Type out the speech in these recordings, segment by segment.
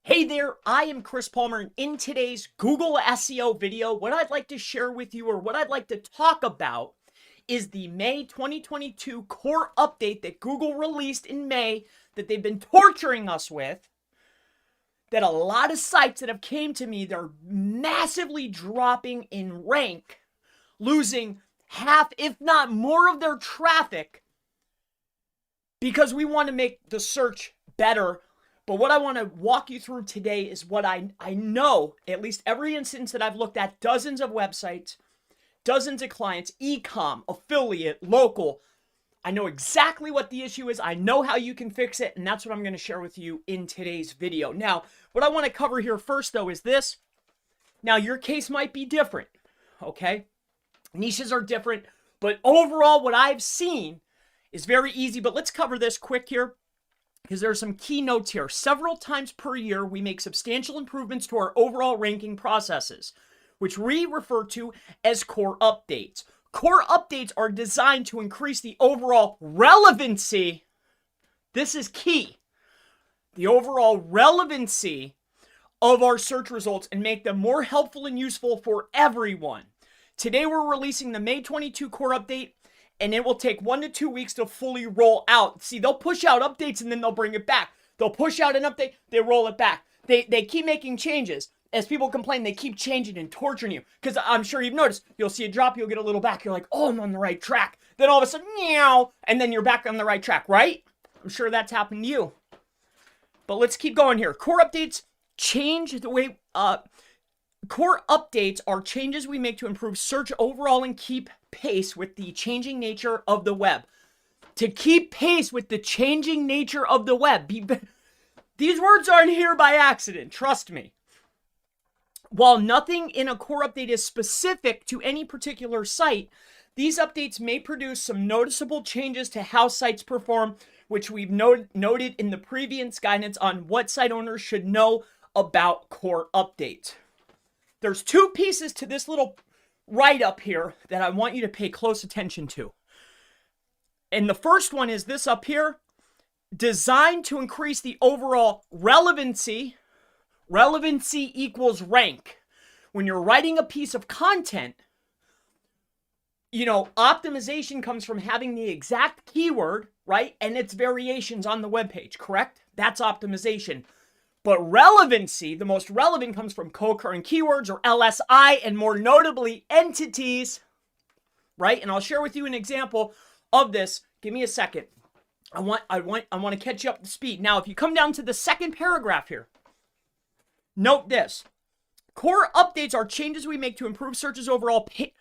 Hey there, I am Chris Palmer, and in today's Google SEO video, what I'd like to share with you, or what I'd like to talk about, is the May 2022 core update that Google released in May that they've been torturing us with, that a lot of sites that have came to me, they're massively dropping in rank, losing half, if not more of their traffic, because we want to make the search better. But what I want to walk you through today is what I know, at least every instance that I've looked at, dozens of websites, dozens of clients, e-com, affiliate, local. I know exactly what the issue is. I know how you can fix it, and that's what I'm going to share with you in today's video. Now, what I want to cover here first, though, is this. Now, your case might be different, okay? Niches are different, but overall, what I've seen is very easy. But let's cover this quick here, because there are some key notes here. Several times per year, we make substantial improvements to our overall ranking processes, which we refer to as core updates. Core updates are designed to increase the overall relevancy. This is key. The overall relevancy of our search results and make them more helpful and useful for everyone. Today, we're releasing the May 22 core update, and it will take 1 to 2 weeks to fully roll out. See, they'll push out updates and then they'll bring it back. They'll push out an update, they roll it back. They keep making changes. As people complain, they keep changing and torturing you. Because I'm sure you've noticed, you'll see a drop, you'll get a little back. You're like, oh, I'm on the right track. Then all of a sudden, meow, and then you're back on the right track, right? I'm sure that's happened to you. But let's keep going here. Core updates change the way... Core updates are changes we make to improve search overall and keep pace with the changing nature of the web. To keep pace with the changing nature of the web. These words aren't here by accident, trust me. While nothing in a core update is specific to any particular site, these updates may produce some noticeable changes to how sites perform, which we've noted in the previous guidance on what site owners should know about core updates. There's two pieces to this little write-up here that I want you to pay close attention to. And the first one is this up here, designed to increase the overall relevancy. Relevancy equals rank. When you're writing a piece of content, you know, optimization comes from having the exact keyword, right? And its variations on the web page, correct? That's optimization. But relevancy, the most relevant, comes from co-occurring keywords, or LSI, and more notably entities, right? And I'll share with you an example of this. Give me a second. I want to catch you up to speed. Now, if you come down to the second paragraph here, note this. Core updates are changes we make to improve searches overall, to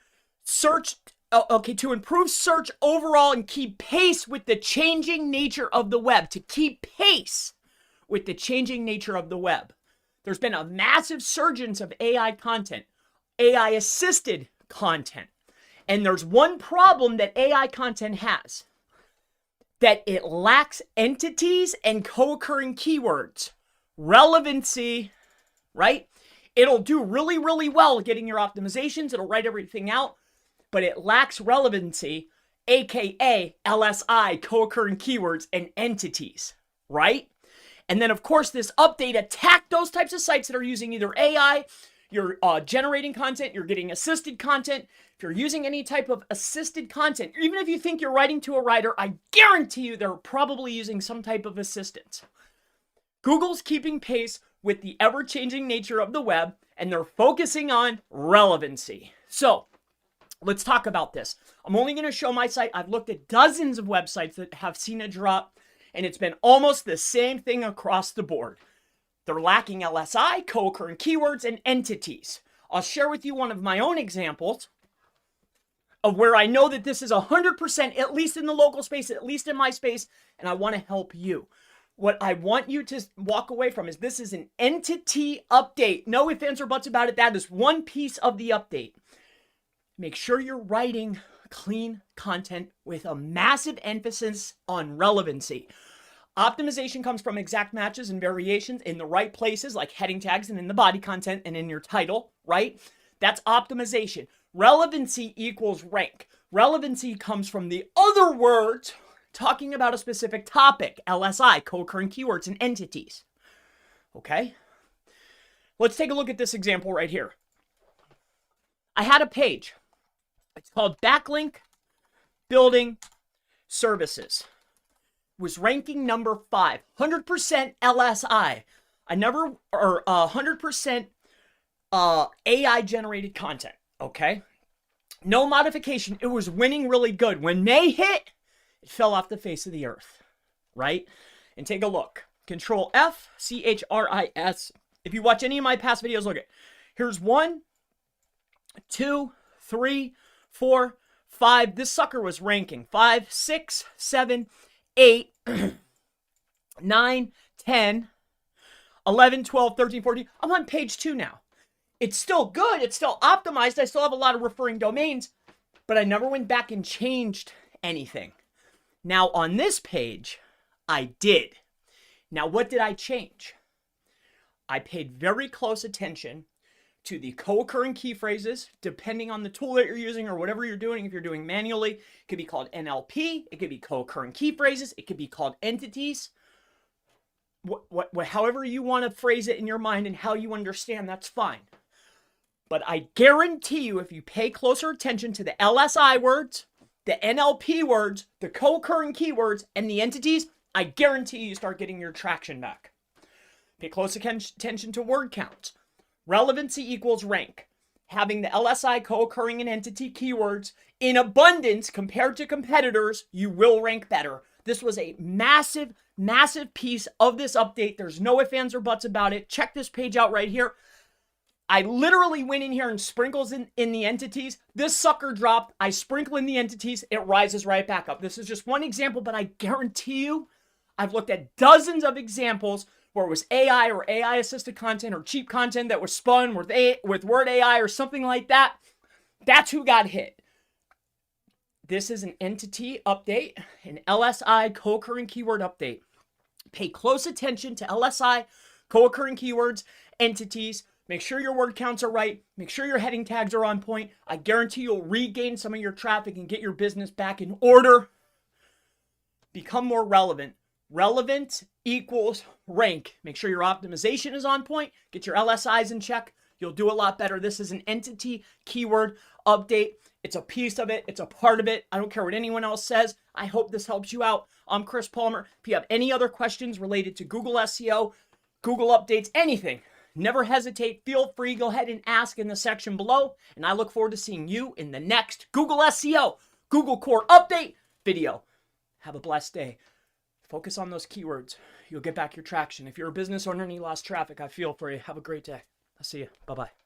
improve search overall and keep pace with the changing nature of the web. To keep pace with the changing nature of the web. There's been a massive surgence of AI content, AI-assisted content. And there's one problem that AI content has, that it lacks entities and co-occurring keywords. Relevancy, right? It'll do really, really well getting your optimizations. It'll write everything out, but it lacks relevancy, aka LSI, co-occurring keywords, and entities, right? And then, of course, this update attacked those types of sites that are using either AI, you're generating content, you're getting assisted content. If you're using any type of assisted content, even if you think you're writing to a writer, I guarantee you they're probably using some type of assistance. Google's keeping pace with the ever-changing nature of the web, and they're focusing on relevancy. So, let's talk about this. I'm only going to show my site. I've looked at dozens of websites that have seen a drop, and it's been almost the same thing across the board. They're lacking LSI, co-occurring keywords, and entities. I'll share with you one of my own examples of where I know that this is 100%, at least in the local space, at least in my space, and I want to help you. What I want you to walk away from is this is an entity update. No ifs, ands, or buts about it. That is one piece of the update. Make sure you're writing clean content with a massive emphasis on relevancy. Optimization comes from exact matches and variations in the right places, like heading tags and in the body content and in your title, right? That's optimization. Relevancy equals rank. Relevancy comes from the other words talking about a specific topic, LSI, co-occurring keywords and entities. Okay? Let's take a look at this example right here. I had a page. It's called Backlink Building Services. It was ranking number 5, 100% LSI. 100% AI generated content. Okay, no modification. It was winning really good. When May hit, it fell off the face of the earth, right? And take a look. Control F, CHRIS. If you watch any of my past videos, look at. Here's 1, 2, 3, 4, 5. This sucker was ranking 5, 6, 7, 8, 9, 10, 11, 12, 13, 14. I'm on page 2 now. It's still good. It's still optimized. I still have a lot of referring domains, but I never went back and changed anything. Now on this page, I did. Now what did I change? I paid very close attention to the co-occurring key phrases, depending on the tool that you're using or whatever you're doing. If you're doing manually, it could be called NLP. It could be co-occurring key phrases. It could be called entities. However you want to phrase it in your mind and how you understand, that's fine. But I guarantee you, if you pay closer attention to the LSI words, the NLP words, the co-occurring keywords, and the entities, I guarantee you start getting your traction back. Pay close attention to word counts. Relevancy equals rank. Having the LSI co-occurring and entity keywords in abundance compared to competitors, you will rank better. This was a massive, massive piece of this update. There's no ifs, ands, or buts about it. Check this page out right here. I literally went in here and sprinkles in the entities. This sucker dropped. I sprinkle in the entities. It rises right back up. This is just one example, but I guarantee you, I've looked at dozens of examples where it was AI or AI assisted content or cheap content that was spun with word AI or something like that. That's who got hit. This is an entity update, an LSI co-occurring keyword update. Pay close attention to LSI co-occurring keywords, entities. Make sure your word counts are right. Make sure your heading tags are on point. I guarantee you'll regain some of your traffic and get your business back in order. Become more relevant. Relevant equals rank. Make sure your optimization is on point. Get your LSIs in check. You'll do a lot better. This is an entity keyword update. It's a piece of it. It's a part of it. I don't care what anyone else says. I hope this helps you out. I'm Chris Palmer. If you have any other questions related to Google SEO, Google updates, anything, never hesitate. Feel free. Go ahead and ask in the section below. And I look forward to seeing you in the next Google SEO, Google Core Update video. Have a blessed day. Focus on those keywords. You'll get back your traction. If you're a business owner and you lost traffic, I feel for you. Have a great day. I'll see you. Bye-bye.